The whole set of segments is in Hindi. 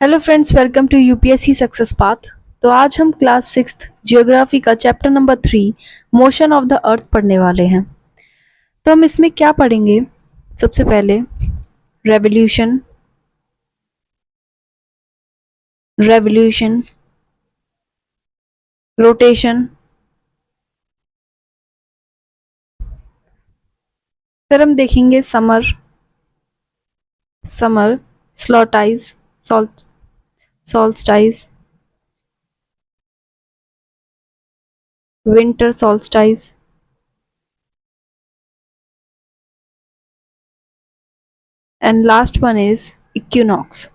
Hello friends, welcome to UPSC success path. तो आज हम क्लास 6th जियोग्राफी का chapter number 3 motion of the earth पढ़ने वाले हैं। तो हम इसमें क्या पढ़ेंगे? सबसे पहले रेवोल्यूशन, रेवोल्यूशन, रोटेशन, फिर हम देखेंगे summer, summer, solstice, solstice, winter solstice, and last one is equinox,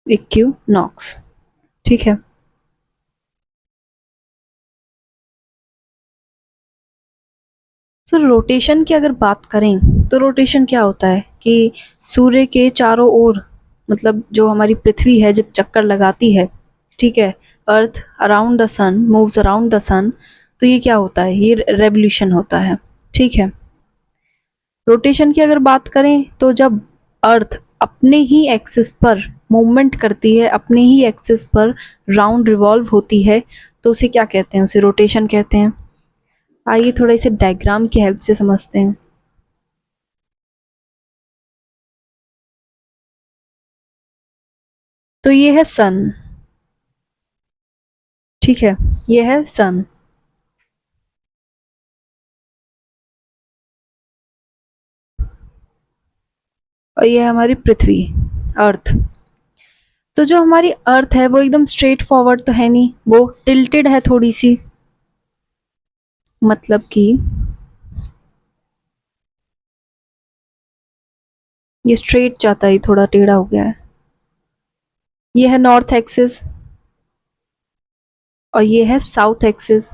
equinox. ठीक है। तो रोटेशन की अगर बात करें तो रोटेशन क्या होता है कि सूर्य के चारों ओर, मतलब जो हमारी पृथ्वी है जब चक्कर लगाती है, ठीक है, earth around the sun moves around the sun, तो ये क्या होता है? ये रेवोल्यूशन होता है। ठीक है। रोटेशन की अगर बात करें तो जब अर्थ अपने ही एक्सिस पर मूवमेंट करती है, अपने ही एक्सिस पर राउंड रिवॉल्व होती है, तो उसे क्या कहते हैं? उसे रोटेशन कहते हैं। आइए थोड़ा इसे डायग्राम की हेल्प से समझते हैं। तो ये है सन, ठीक है, ये है सन। और ये है हमारी पृथ्वी, अर्थ। तो जो हमारी अर्थ है वो एकदम स्ट्रेट फॉरवर्ड तो है नहीं, वो टिल्टेड है थोड़ी सी, मतलब कि ये स्ट्रेट जाता है, थोड़ा टेढ़ा हो गया है। ये है नॉर्थ एक्सिस और ये है साउथ एक्सिस,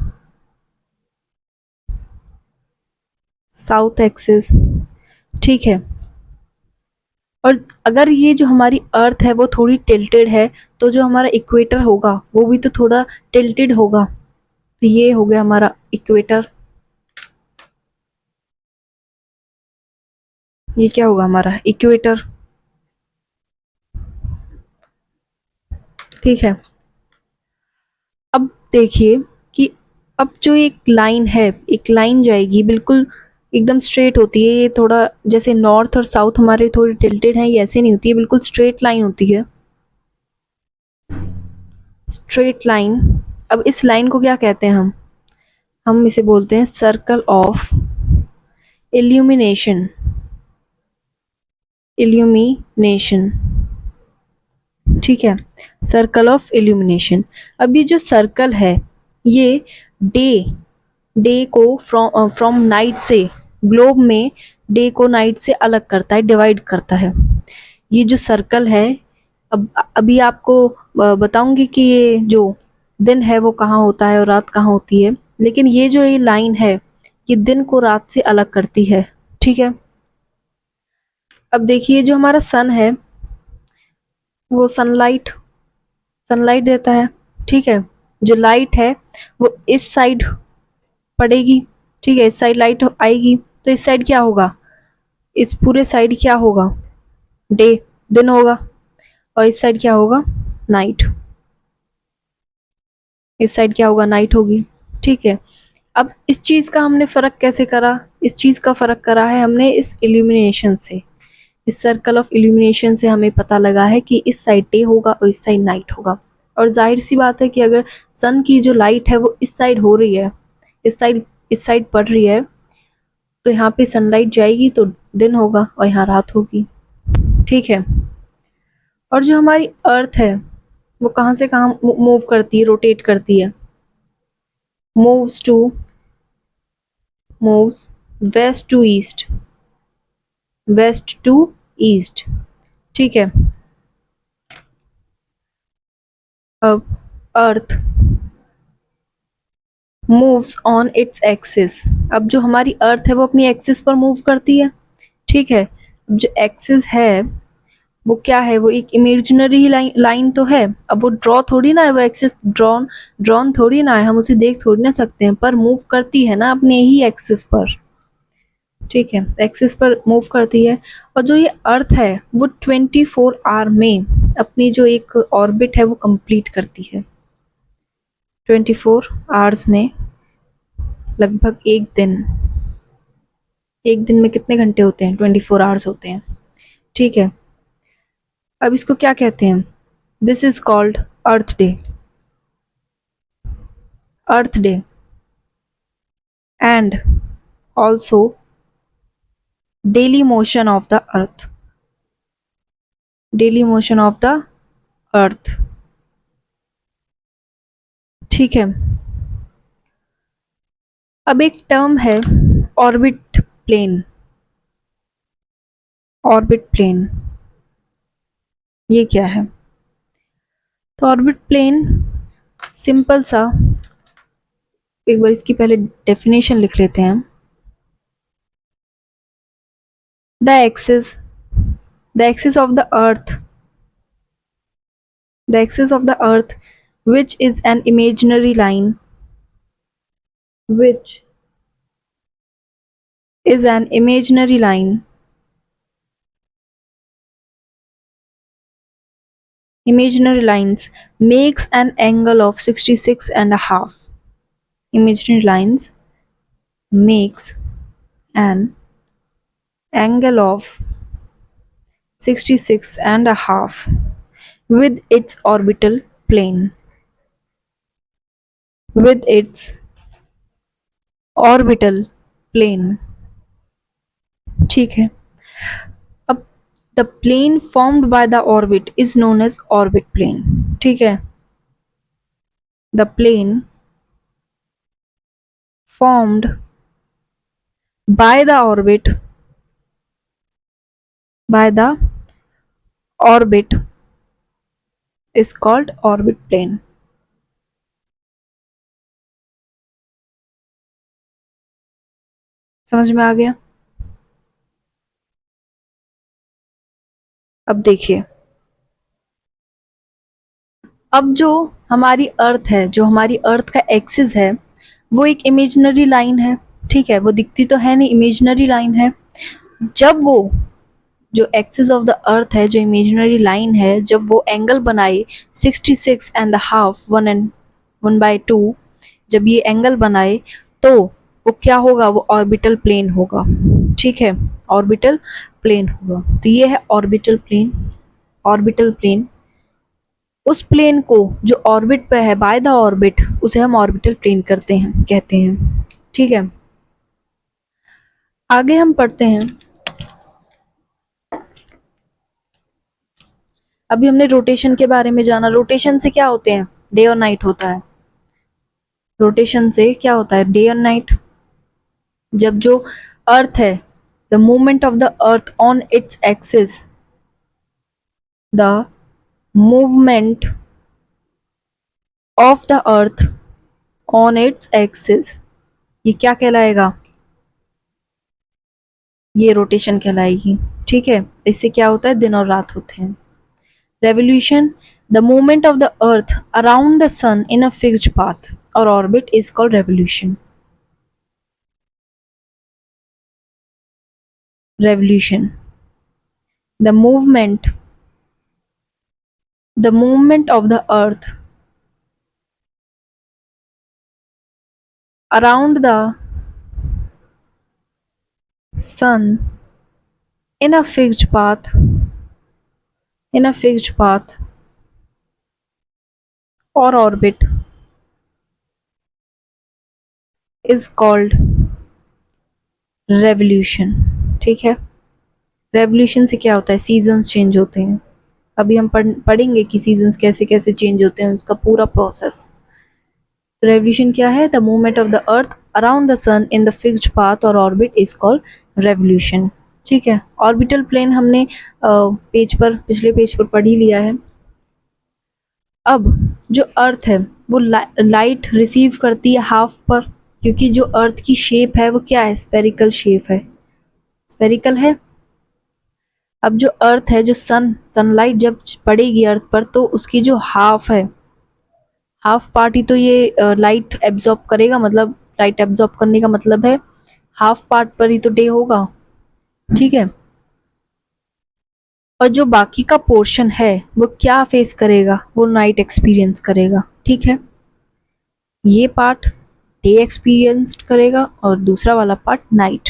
साउथ एक्सिस। ठीक है। और अगर ये जो हमारी अर्थ है वो थोड़ी टिल्टेड है, तो जो हमारा इक्वेटर होगा वो भी तो थोड़ा टिल्टेड होगा। तो ये हो गया हमारा इक्वेटर। ये क्या होगा? हमारा इक्वेटर। ठीक है। अब देखिए कि अब जो एक लाइन है, एक लाइन जाएगी बिल्कुल एकदम स्ट्रेट होती है। ये थोड़ा जैसे नॉर्थ और साउथ हमारे थोड़ी टिल्टेड है, ये ऐसे नहीं होती है, बिल्कुल स्ट्रेट लाइन होती है, स्ट्रेट लाइन। अब इस लाइन को क्या कहते हैं? हम इसे बोलते हैं सर्कल ऑफ इल्यूमिनेशन, इल्यूमिनेशन। ठीक है, सर्कल ऑफ इल्यूमिनेशन। अब ये जो सर्कल है ये डे डे को फ्रॉम नाइट से, ग्लोब में डे को नाइट से अलग करता है, डिवाइड करता है। ये जो सर्कल है, अब अभी आपको बताऊंगी कि ये जो दिन है वो कहाँ होता है और रात कहाँ होती है, लेकिन ये जो ये लाइन है ये दिन को रात से अलग करती है। ठीक है। अब देखिए जो हमारा सन है वो सनलाइट, सनलाइट देता है। ठीक है। जो लाइट है वो इस साइड पड़ेगी, ठीक है, इस साइड लाइट आएगी, तो इस साइड क्या होगा? इस पूरे साइड क्या होगा? डे, दिन होगा। और इस साइड क्या होगा? नाइट। इस साइड क्या होगा? नाइट होगी। ठीक है। अब इस चीज का हमने फर्क कैसे करा? इस चीज का फर्क करा है हमने इस इल्यूमिनेशन से, इस सर्कल ऑफ इल्यूमिनेशन से हमें पता लगा है कि इस साइड डे होगा और इस साइड नाइट होगा। और जाहिर सी बात है कि अगर सन की जो लाइट है वो इस साइड हो रही है, इस साइड पड़ रही है, तो यहाँ पे सनलाइट जाएगी तो दिन होगा और यहाँ रात होगी। ठीक है। और जो हमारी अर्थ है वो कहाँ से कहाँ मूव करती है, रोटेट करती है? Moves to moves west to east, west to east. ठीक है। अब earth moves on its axis. अब जो हमारी अर्थ है वो अपनी एक्सिस पर मूव करती है। ठीक है। अब जो एक्सिस है वो क्या है? वो एक इमेजिनरी लाइन तो है। अब वो ड्रॉ थोड़ी ना है, वो एक्सिस ड्रॉन थोड़ी ना है, हम उसे देख थोड़ी ना सकते हैं, पर मूव करती है ना अपने ही एक्सिस पर। ठीक है, एक्सिस पर मूव करती है। और जो ये अर्थ है वो 24 आवर में अपनी जो एक ऑर्बिट है वो कंप्लीट करती है। 24 आवर्स में लगभग एक दिन में कितने घंटे होते हैं? 24 आवर्स होते हैं। ठीक है, अब इसको क्या कहते हैं? This is called earth day. Earth day and also daily motion of the earth. Daily motion of the अर्थ। ठीक है, अब एक टर्म है ऑर्बिट प्लेन। ऑर्बिट प्लेन ये क्या है? तो ऑर्बिट प्लेन सिंपल सा, एक बार इसकी पहले डेफिनेशन लिख लेते हैं। The axis of the earth, the axis of the earth, which is an imaginary line, which is an imaginary line, imaginary lines makes an angle of 66 and a half. Imaginary lines makes an angle of 66 and a half with its orbital plane. With its orbital plane. ठीक है, अब the plane formed by the orbit is known as orbit plane. ठीक है, the plane formed by the orbit is called orbit plane। समझ में आ गया? अब देखिए, अब जो हमारी अर्थ है, जो हमारी अर्थ का एक्सिस है वो एक इमेजिनरी लाइन है। ठीक है, वो दिखती तो है नहीं, इमेजिनरी लाइन है। जब वो जो एक्सिस ऑफ द अर्थ है, जो इमेजिनरी लाइन है, जब वो एंगल बनाए 66 एंड हाफ 1/2, जब ये एंगल बनाए तो वो क्या होगा? वो ऑर्बिटल प्लेन होगा। ठीक है, ऑर्बिटल प्लेन होगा। तो ये है ऑर्बिटल प्लेन। ऑर्बिटल प्लेन, उस प्लेन को जो ऑर्बिट पे है, बाय द ऑर्बिट, उसे हम ऑर्बिटल प्लेन कहते हैं। ठीक है, आगे हम पढ़ते हैं। अभी हमने रोटेशन के बारे में जाना। रोटेशन से क्या होते हैं? डे और नाइट होता है। रोटेशन से क्या होता है? डे और नाइट। जब जो अर्थ है, the movement of the earth on its axis, the movement of the earth on its axis, ये क्या कहलाएगा? ये रोटेशन कहलाएगी। ठीक है, इससे क्या होता है? दिन और रात होते हैं। Revolution, the movement of the earth around the sun in a fixed path और orbit is called revolution. Revolution, the movement of the earth around the sun in a fixed path or orbit is called revolution। ठीक है, रेवोल्यूशन से क्या होता है? सीजन्स चेंज होते हैं। अभी हम पढ़ेंगे कि सीजन्स कैसे कैसे चेंज होते हैं, उसका पूरा प्रोसेस। तो रेवोल्यूशन क्या है? The movement of the earth around the sun in the fixed path और ऑर्बिट इज कॉल्ड रेवोल्यूशन। ठीक है, ऑर्बिटल प्लेन हमने पिछले पेज पर पढ़ ही लिया है। अब जो अर्थ है वो लाइट रिसीव करती है हाफ पर, क्योंकि जो अर्थ की शेप है वो क्या है? स्पेरिकल शेप है, स्पेरिकल है। अब जो अर्थ है, जो सनलाइट जब पड़ेगी अर्थ पर तो उसकी जो हाफ है, हाफ पार्ट ही तो ये लाइट एब्जॉर्ब करेगा। मतलब लाइट एब्जॉर्ब करने का मतलब है हाफ पार्ट पर ही तो डे होगा, ठीक है। और जो बाकी का पोर्शन है वो क्या फेस करेगा, वो नाइट एक्सपीरियंस करेगा, ठीक है। ये पार्ट डे एक्सपीरियंस करेगा और दूसरा वाला पार्ट नाइट,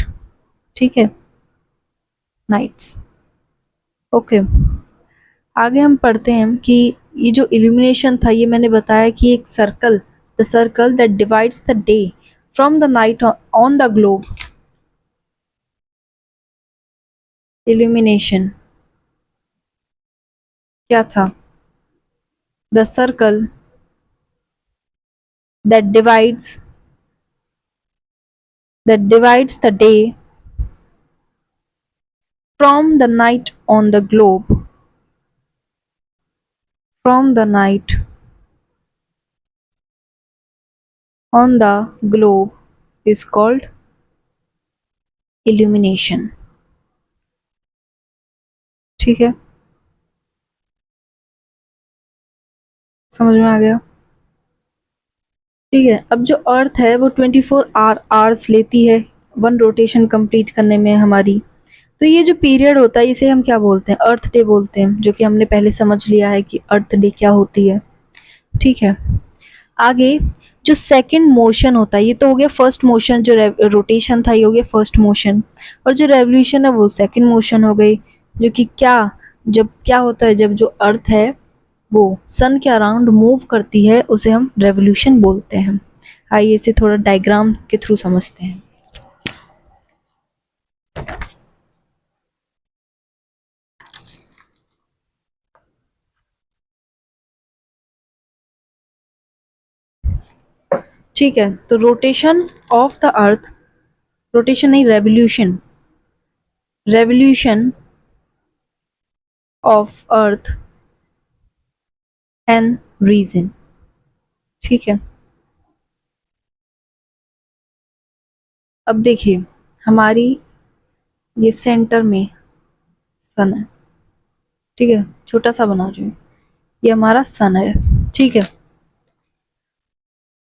ठीक है, नाइट्स। ओके, आगे हम पढ़ते हैं कि ये जो इल्यूमिनेशन था, ये मैंने बताया कि एक circle, the circle that divides the day from the night on the globe. Illumination क्या था? The circle that divides the day from the night on the globe, from the night on the globe is called illumination, ठीक है, समझ में आ गया? ठीक है, अब जो अर्थ है वो 24 आवर्स लेती है वन रोटेशन कंप्लीट करने में हमारी। तो ये जो पीरियड होता है इसे हम क्या बोलते हैं? अर्थ डे बोलते हैं, जो कि हमने पहले समझ लिया है कि अर्थ डे क्या होती है, ठीक है। आगे जो सेकंड मोशन होता है, ये तो हो गया फर्स्ट मोशन, जो रोटेशन था ये हो गया फर्स्ट मोशन, और जो रेवोल्यूशन है वो सेकंड मोशन हो गई, जो कि क्या, जब क्या होता है, जब जो अर्थ है वो सन के अराउंड मूव करती है उसे हम रेवोल्यूशन बोलते हैं। आइए इसे थोड़ा डायग्राम के थ्रू समझते हैं। ठीक है, तो rotation of the earth, rotation नहीं, revolution, revolution of earth and reason, ठीक है। अब देखिए, हमारी ये सेंटर में सन है, ठीक है, छोटा सा बना रही हूँ, ये हमारा सन है, ठीक है।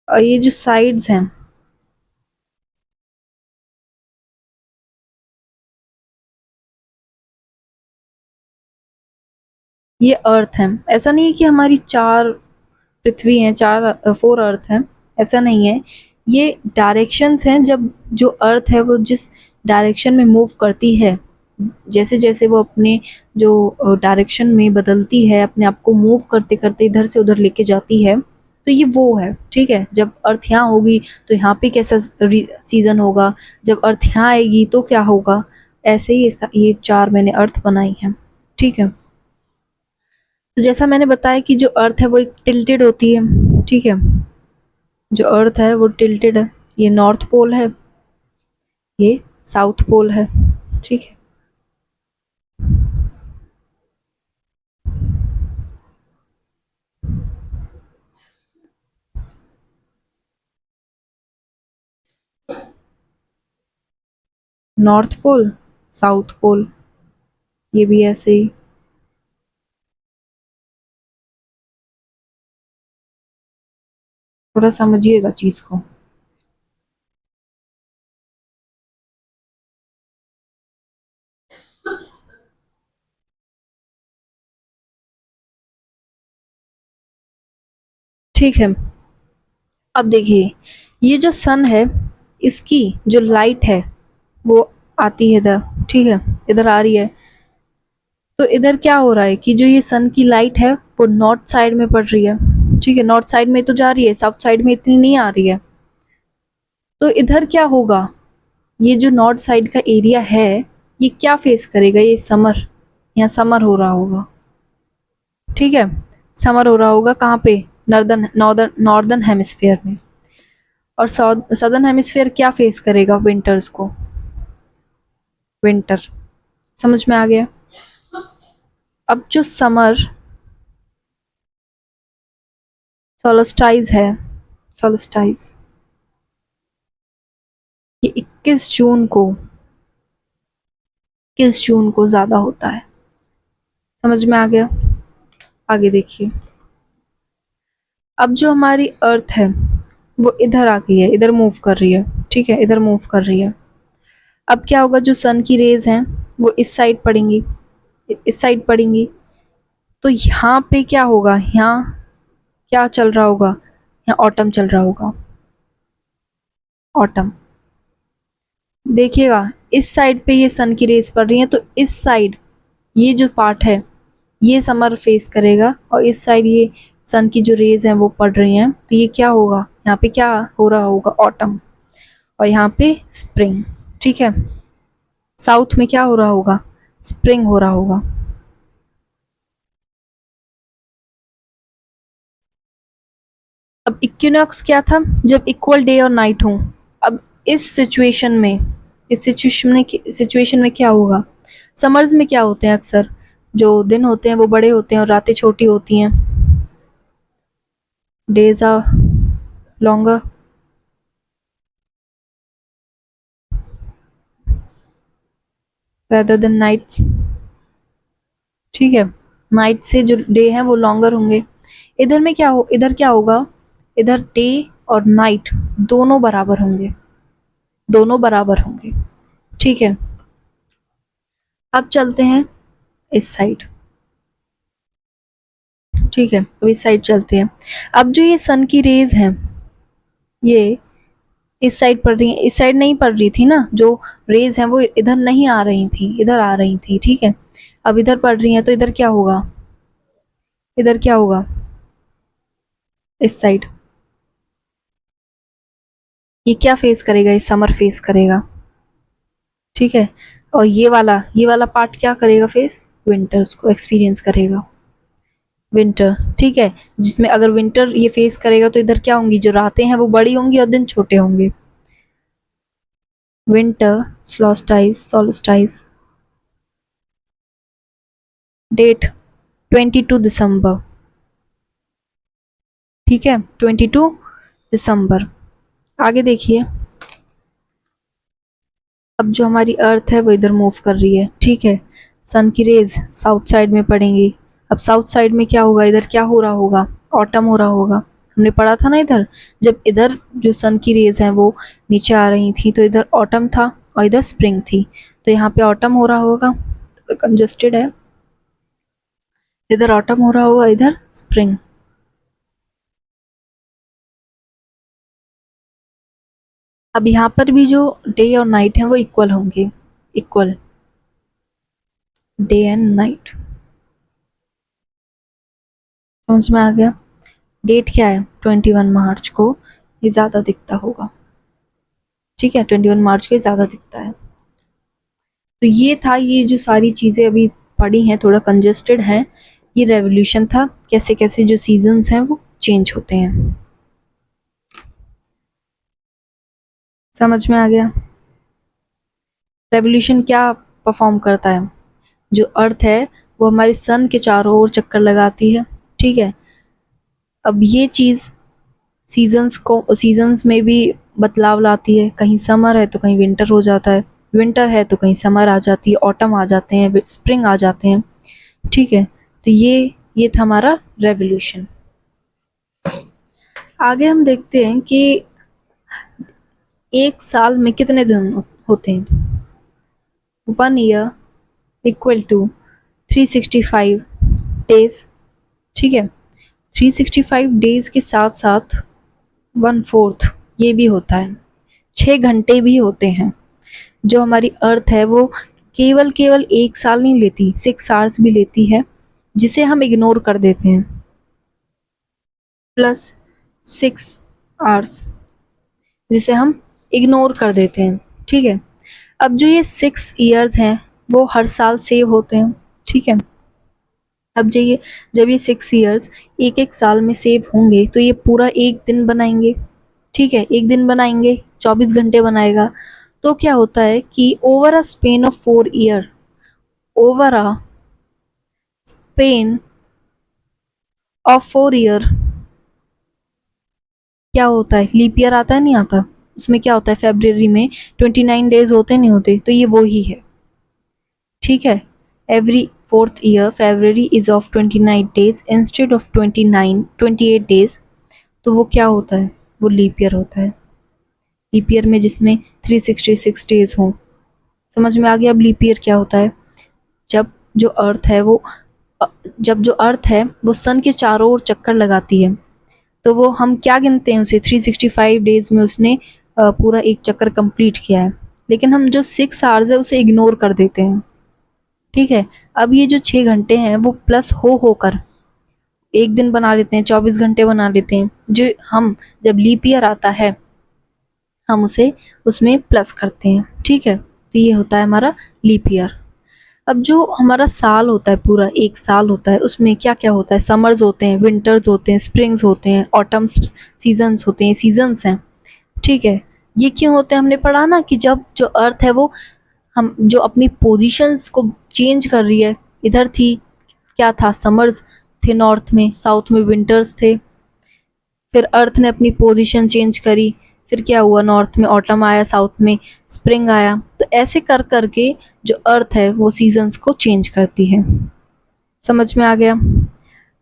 और ये जो साइड्स हैं, ये अर्थ है। ऐसा नहीं है कि हमारी 4 पृथ्वी हैं, 4 अर्थ हैं, ऐसा नहीं है। ये डायरेक्शंस हैं, जब जो अर्थ है वो जिस डायरेक्शन में मूव करती है, जैसे जैसे वो अपने जो डायरेक्शन में बदलती है, अपने आप को मूव करते करते इधर से उधर लेके जाती है, तो ये वो है, ठीक है। जब अर्थ यहाँ होगी तो यहाँ पे कैसा सीजन होगा, जब अर्थ यहाँ आएगी तो क्या होगा, ऐसे ही ये 4 मैंने अर्थ बनाई हैं, ठीक है। तो जैसा मैंने बताया कि जो अर्थ है वो एक टिल्टेड होती है, ठीक है, जो अर्थ है वो टिल्टेड है, ये नॉर्थ पोल है, ये साउथ पोल है, ठीक है। नॉर्थ पोल, साउथ पोल, ये भी ऐसे ही। थोड़ा समझिएगा चीज को। ठीक है, अब देखिए, ये जो सन है, इसकी जो लाइट है वो आती है इधर, ठीक है, इधर आ रही है। तो इधर क्या हो रहा है कि जो ये सन की लाइट है वो नॉर्थ साइड में पड़ रही है, ठीक है, नॉर्थ साइड में तो जा रही है, साउथ साइड में इतनी नहीं आ रही है। तो इधर क्या होगा, ये जो नॉर्थ साइड का एरिया है ये क्या फेस करेगा, ये समर, यहाँ समर हो रहा होगा, ठीक है, समर हो रहा होगा कहाँ पे, नॉर्दर्न हेमिस्फीयर में। और सदर्न हेमिस्फीयर क्या फेस करेगा, विंटर्स को, विंटर। समझ में आ गया? अब जो समर सोलस्टाइज है, सोलस्टाइज, ये 21 जून को ज्यादा होता है। समझ में आ गया? आगे देखिए, अब जो हमारी अर्थ है वो इधर आ गई है, इधर मूव कर रही है, ठीक है, इधर मूव कर रही है। अब क्या होगा, जो सन की रेज हैं वो इस साइड पड़ेंगी, इस साइड पड़ेंगी, तो यहाँ पे क्या होगा, यहाँ क्या चल रहा होगा, यहाँ ऑटम चल रहा होगा, ऑटम। देखिएगा इस साइड पे ये सन की रेज पड़ रही है, तो इस साइड ये जो पार्ट है ये समर फेस करेगा, और इस साइड ये सन की जो रेज हैं वो पड़ रही हैं, तो ये क्या होगा, यहाँ पे क्या हो रहा होगा, ऑटम, और यहाँ पे स्प्रिंग। ठीक है, साउथ में क्या हो रहा होगा, स्प्रिंग हो रहा होगा। अब इक्विनॉक्स क्या था, जब इक्वल डे और नाइट हो। अब इस सिचुएशन में, इस सिचुएशन में क्या होगा, समर्स में क्या होते हैं, अक्सर जो दिन होते हैं वो बड़े होते हैं और रातें छोटी होती हैं, days are longer, rather than nights। ठीक है, नाइट से जो डे है वो लॉन्गर होंगे। इधर में क्या हो, इधर क्या होगा, इधर डे और नाइट दोनों बराबर होंगे, दोनों बराबर होंगे। ठीक है, अब चलते हैं इस साइड। ठीक है, अब इस साइड चलते हैं। अब जो ये सन की रेज हैं ये इस साइड पड़ रही है, इस साइड नहीं पड़ रही थी ना, जो रेज हैं वो इधर नहीं आ रही थी, इधर आ रही थी। ठीक है, अब इधर पड़ रही हैं, तो इधर क्या होगा, इधर क्या होगा, इस साइड ये क्या फेस करेगा, ये समर फेस करेगा। ठीक है, और ये वाला पार्ट क्या करेगा, फेस विंटर्स को एक्सपीरियंस करेगा, विंटर। ठीक है, जिसमें अगर विंटर ये फेस करेगा तो इधर क्या होंगी, जो रातें हैं वो बड़ी होंगी और दिन छोटे होंगे। विंटर सोल्स्टाइस, डेट 22 दिसंबर। ठीक है, 22 दिसंबर। आगे देखिए, अब जो हमारी अर्थ है वो इधर मूव कर रही है। ठीक है, सन की रेज साउथ साइड में पड़ेंगी। अब साउथ साइड में क्या होगा, इधर क्या हो रहा होगा, ऑटम हो रहा होगा। हमने पढ़ा था ना, इधर जब इधर जो सन की रेज हैं वो नीचे आ रही थी तो इधर ऑटम था और इधर स्प्रिंग थी, तो यहाँ पे ऑटम हो रहा होगा, थोड़ा कंजस्टेड है, इधर ऑटम हो रहा होगा, इधर स्प्रिंग। अब यहाँ पर भी जो डे और नाइट है वो इक्वल होंगे, इक्वल डे एंड नाइट। समझ में आ गया। डेट क्या है, 21 मार्च को ये ज़्यादा दिखता होगा। ठीक है, 21 मार्च को ये ज़्यादा दिखता है। तो ये था, ये जो सारी चीज़ें अभी पढ़ी हैं थोड़ा कंजेस्टेड हैं, ये रेवोल्यूशन था, कैसे कैसे जो सीजन्स हैं वो चेंज होते हैं। समझ में आ गया। रेवोल्यूशन क्या परफॉर्म करता है, जो अर्थ है वो हमारे सन के चारों ओर चक्कर लगाती है। ठीक है, अब ये चीज़ सीजन्स में भी बदलाव लाती है, कहीं समर है तो कहीं विंटर हो जाता है, विंटर है तो कहीं समर आ जाती है, ऑटम आ जाते हैं, स्प्रिंग आ जाते हैं। ठीक है, तो ये था हमारा रेवोल्यूशन। आगे हम देखते हैं कि एक साल में कितने दिन होते हैं। 1 ईयर इक्वल टू 365 डेज। ठीक है, 365 डेज के साथ साथ 1/4 ये भी होता है, 6 घंटे भी होते हैं। जो हमारी अर्थ है वो केवल केवल एक साल नहीं लेती, 6 आवर्स भी लेती है, जिसे हम इग्नोर कर देते हैं, प्लस 6 आवर्स जिसे हम इग्नोर कर देते हैं। ठीक है, अब जो ये 6 ईयर्स हैं वो हर साल सेव होते हैं। ठीक है, अब जब ये 6 ईयर्स एक एक साल में सेव होंगे तो ये पूरा एक दिन बनाएंगे। ठीक है, एक दिन बनाएंगे, 24 घंटे बनाएगा। तो क्या होता है कि over a span of 4 year, over a span of 4 year क्या होता है, लीप ईयर आता है नहीं आता, उसमें क्या होता है, फेब्रुअरी में 29 डेज होते नहीं होते, तो ये वो ही है। ठीक है, every 4th year February is of 29 days instead of 28 days, तो वो क्या होता है, वो लीप ईयर होता है। लीप ईयर में जिसमें 366 डेज हों, समझ में आ गया अब लीप ईयर क्या होता है? जब जो अर्थ है वो जब जो अर्थ है वो सन के चारों ओर चक्कर लगाती है, तो वो हम क्या गिनते हैं उसे 365 डेज में उसने पूरा एक चक्कर कंप्लीट किया है। लेकिन हम जो 6 आवर्स है उसे इग्नोर कर देते हैं। ठीक है, अब ये जो 6 घंटे हैं वो प्लस हो होकर एक दिन बना लेते हैं, 24 घंटे बना लेते हैं। जो हम जब लीप ईयर आता है हम उसे उसमें प्लस करते हैं। ठीक है, तो ये होता है हमारा लीप ईयर। अब जो हमारा साल होता है, पूरा एक साल होता है, उसमें क्या क्या होता है? समर्स होते हैं, विंटर्स होते हैं, स्प्रिंग्स होते हैं, ऑटम्स सीजन्स होते हैं, सीजन्स हैं। ठीक है, ये क्यों होते हैं? हमने पढ़ा ना कि जब जो अर्थ है वो हम जो अपनी पोजीशंस को चेंज कर रही है, इधर थी क्या था, समर्स थे नॉर्थ में, साउथ में विंटर्स थे, फिर अर्थ ने अपनी पोजीशन चेंज करी, फिर क्या हुआ, नॉर्थ में ऑटम आया, साउथ में स्प्रिंग आया। तो ऐसे कर करके जो अर्थ है वो सीजन्स को चेंज करती है। समझ में आ गया?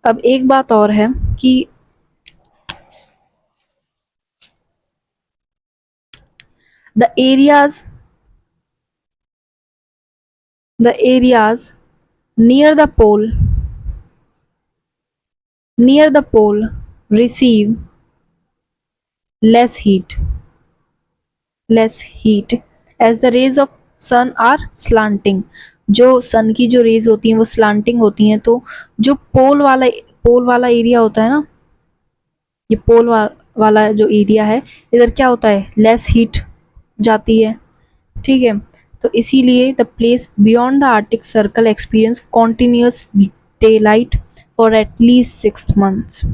अब एक बात और है कि the areas near the pole receive less heat as the rays of sun are slanting। जो सन की जो रेज होती हैं वो स्लांटिंग होती हैं, तो जो पोल वाला एरिया होता है ना, ये वाला जो एरिया है, इधर क्या होता है, लेस हीट जाती है। ठीक है, तो इसीलिए the place beyond the Arctic circle experience continuous day light for at least 6 months।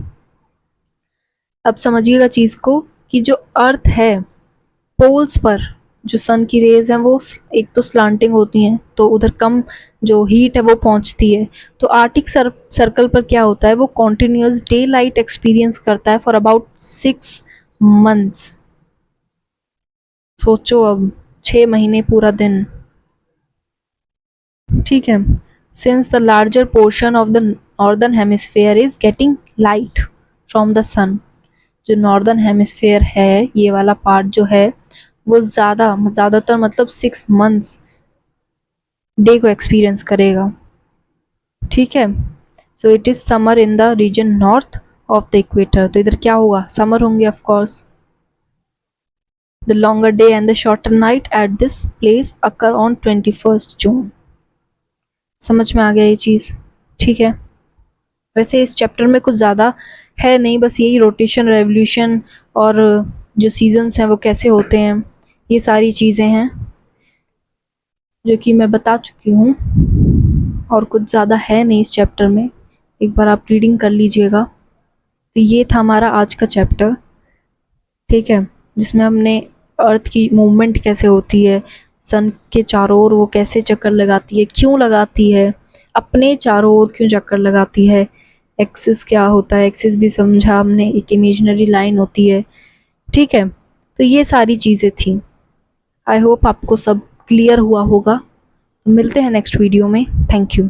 अब समझिएगा चीज को कि जो अर्थ है पोल्स पर जो सन की रेज हैं वो एक तो स्लांटिंग होती हैं, तो उधर कम जो हीट है वो पहुंचती है। तो आर्टिक सर्कल पर क्या होता है, वो कॉन्टिन्यूस डे लाइट एक्सपीरियंस करता है फॉर अबाउट 6 months। सोचो अब 6 महीने पूरा दिन। ठीक है, since the larger portion of the northern hemisphere is getting light from the sun. जो नॉर्दर्न हेमिस्फेयर है, ये वाला पार्ट जो है वो ज़्यादातर मतलब 6 months डे को एक्सपीरियंस करेगा। ठीक है, so it is summer in the region north of the equator. तो इधर क्या होगा, समर होंगे of course. The longer day and the shorter night at this place occur on 21st June। समझ में आ गया ये चीज़? ठीक है, वैसे इस चैप्टर में कुछ ज़्यादा है नहीं, बस यही रोटेशन, रेवोल्यूशन और जो सीजन्स हैं वो कैसे होते हैं, ये सारी चीज़ें हैं जो कि मैं बता चुकी हूँ, और कुछ ज़्यादा है नहीं इस चैप्टर में। एक बार आप रीडिंग कर लीजिएगा। तो ये था हमारा आज का चैप्टर। ठीक है, जिसमें हमने अर्थ की मूवमेंट कैसे होती है, सन के चारों ओर वो कैसे चक्कर लगाती है, क्यों लगाती है, अपने चारों ओर क्यों चक्कर लगाती है, एक्सिस क्या होता है, एक्सिस भी समझा हमने, एक इमेजिनरी लाइन होती है। ठीक है, तो ये सारी चीज़ें थी। आई होप आपको सब क्लियर हुआ होगा। तो मिलते हैं नेक्स्ट वीडियो में। Thank you.